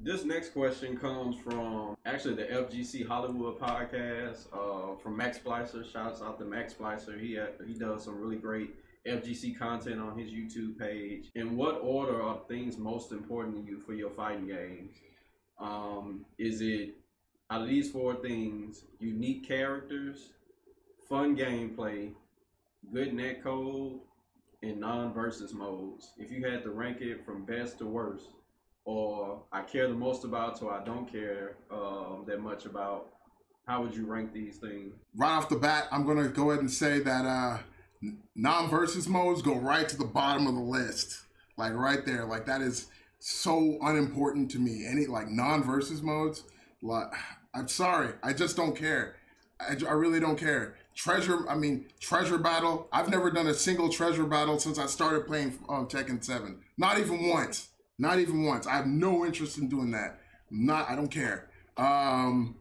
This next question comes from actually the FGC Hollywood podcast from Max Splicer. Shouts out to Max Splicer. He does some really great FGC content on his YouTube page. In what order are things most important to you for your fighting games? Is it out of these four things: unique characters, fun gameplay, good net code, and non-versus modes? If you had to rank it from best to worst, or I care the most about to I don't care that much about, how would you rank these things? Right off the bat, I'm going to go ahead and say that non-versus modes go right to the bottom of the list. Like right there. Like that is so unimportant to me. Any like non-versus modes, like I'm sorry, I just don't care. I really don't care. Treasure battle. I've never done a single treasure battle since I started playing Tekken 7. Not even once. Not even once. I have no interest in doing that. I don't care. I'm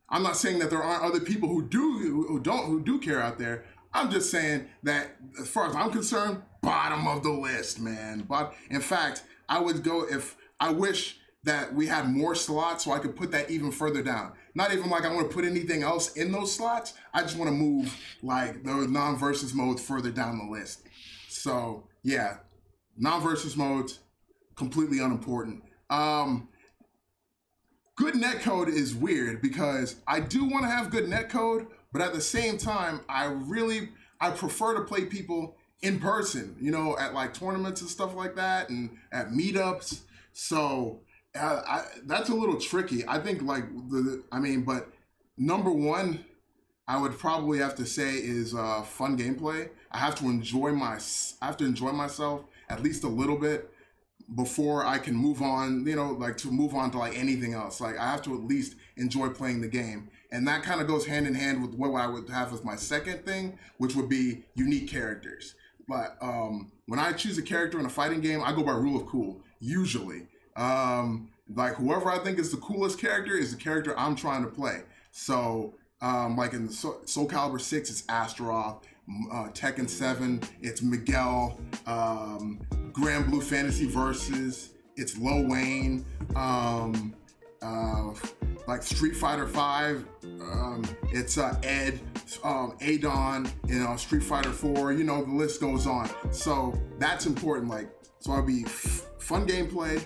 not saying that there aren't other people who do care out there. I'm just saying that as far as I'm concerned, bottom of the list, man. But in fact, I would go if I wish that we had more slots so I could put that even further down. Not even like I want to put anything else in those slots. I just want to move like the non-versus modes further down the list. So yeah, non-versus modes, completely unimportant. Good netcode is weird because I do want to have good netcode, but at the same time, I prefer to play people in person, you know, at like tournaments and stuff like that and at meetups. So that's a little tricky. I think like but number one, I would probably have to say is fun gameplay. I have to enjoy myself at least a little bit before I can move on, you know, like to move on to like anything else. Like I have to at least enjoy playing the game. And that kind of goes hand in hand with what I would have as my second thing, which would be unique characters. But when I choose a character in a fighting game, I go by rule of cool, usually. Like whoever I think is the coolest character is the character I'm trying to play. So like in Soul Calibur 6, it's Astaroth. Tekken 7, it's Miguel. Grand Blue Fantasy Versus, it's Lil Wayne. Like Street Fighter 5, it's Ed, Adon, you know, Street Fighter 4, you know, the list goes on. So that's important. Like, so I'll be fun gameplay,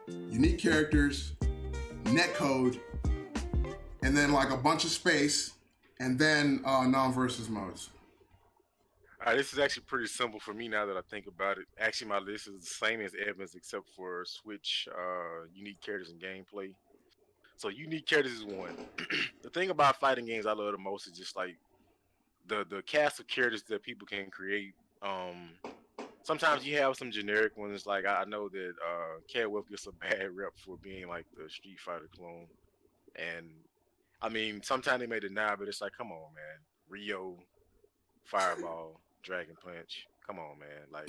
unique characters, netcode, and then like a bunch of space, and then non-versus modes. This is actually pretty simple for me now that I think about it. Actually, my list is the same as Evans except for Switch, unique characters and gameplay. So unique characters is one. The thing about fighting games I love the most is just like the cast of characters that people can create. Sometimes you have some generic ones. Like I know that Cadwell gets a bad rep for being like the Street Fighter clone, and I mean sometimes they may deny, but it's like, come on, man, Rio, Fireball, Dragon Punch. Come on, man. Like,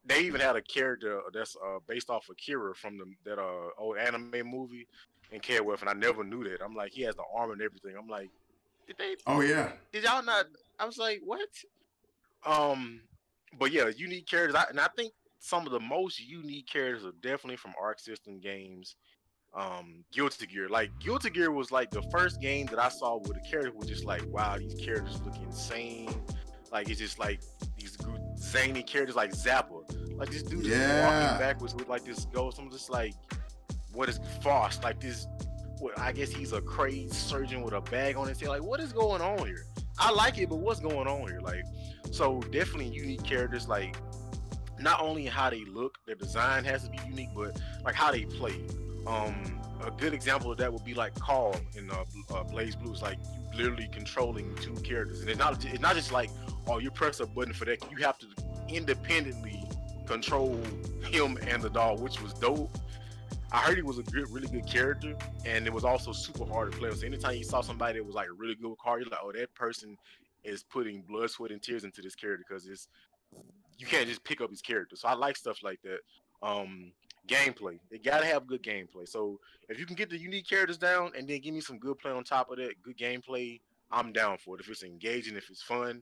they even had a character that's based off of Kira from that old anime movie in KOF, and I never knew that. I'm like, he has the armor and everything. I'm like, did they? Oh yeah. Did y'all not? I was like, what? But yeah, unique characters. I think some of the most unique characters are definitely from Arc System games. Guilty Gear. Like Guilty Gear was like the first game that I saw where the character was just like, wow, these characters look insane. Like it's just like these good zany characters like Zappa. Like this dude just walking backwards with like this ghost. I'm just like, what is Frost? Like this, I guess he's a crazed surgeon with a bag on his head. Like, what is going on here? I like it, but what's going on here? Like, so definitely unique characters. Like, not only how they look, their design has to be unique, but like how they play. A good example of that would be like Carl in Blaze Blues. Like you literally controlling two characters, and it's not just like, oh, you press a button for that. You have to independently control him and the dog, which was dope. I heard he was a really good character, and it was also super hard to play. So anytime you saw somebody that was like really good with Carl, you're like, oh, that person is putting blood, sweat, and tears into this character because you can't just pick up his character. So I like stuff like that. Gameplay, they gotta have good gameplay. So if you can get the unique characters down and then give me some good play on top of that, good gameplay, I'm down for it. If it's engaging, if it's fun.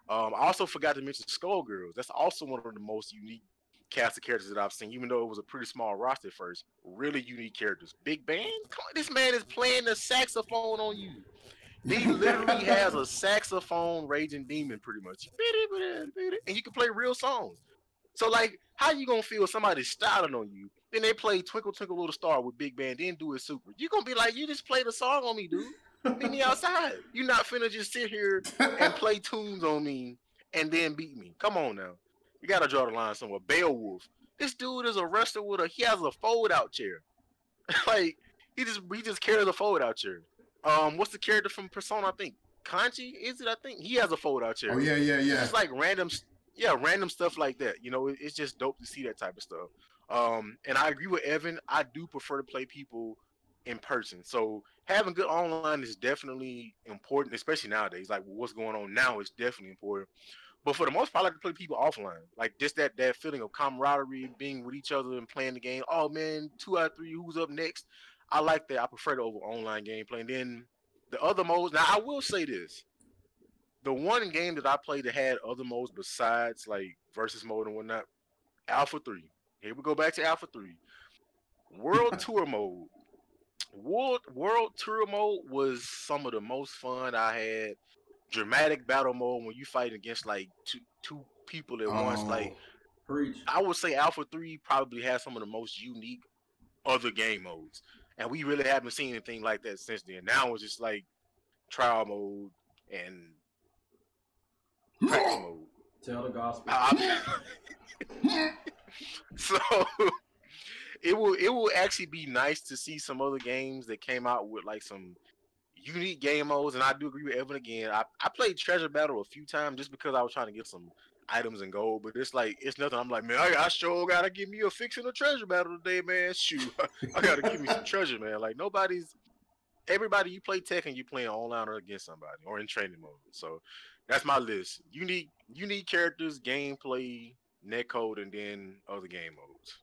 I also forgot to mention Skullgirls. That's also one of the most unique cast of characters that I've seen, even though it was a pretty small roster at first. Really unique characters. Big Bang, come on, this man is playing the saxophone on you. He literally has a saxophone raging demon, pretty much, and you can play real songs. So like, how you gonna feel somebody styling on you? Then they play Twinkle Twinkle Little Star with Big Band, then do it super. You gonna be like, you just played a song on me, dude. Meet me outside. You're not finna just sit here and play tunes on me and then beat me. Come on now. You gotta draw the line somewhere. Beowulf. This dude is a wrestler he has a fold out chair. Like he just carries a fold out chair. What's the character from Persona? I think Kanji, is it? I think he has a fold out chair. Oh yeah. It's like random stuff like that. You know, it's just dope to see that type of stuff. And I agree with Evan. I do prefer to play people in person. So having good online is definitely important, especially nowadays. Like what's going on now is definitely important. But for the most part, I like to play people offline. Like just that feeling of camaraderie, being with each other and playing the game. Oh man, 2 out of 3, who's up next? I like that. I prefer the over online gameplay. And then the other modes. Now I will say this. The one game that I played that had other modes besides like versus mode and whatnot, Alpha 3. Here we go back to Alpha 3. World Tour mode. World Tour mode was some of the most fun I had. Dramatic battle mode when you fight against like two people at once. Like, preach. I would say Alpha 3 probably has some of the most unique other game modes. And we really haven't seen anything like that since then. Now it's just like trial mode and practice mode. Tell the gospel. So it will actually be nice to see some other games that came out with like some unique game modes. And I do agree with Evan again. I played Treasure Battle a few times just because I was trying to get some items and gold, but it's nothing. I'm like, man, I sure gotta give me a fix in a Treasure Battle today, man. Shoot, I gotta give me some treasure, man. Like everybody you play Tekken, you playing online or against somebody or in training mode. So that's my list. Unique characters, gameplay, netcode, and then other game modes.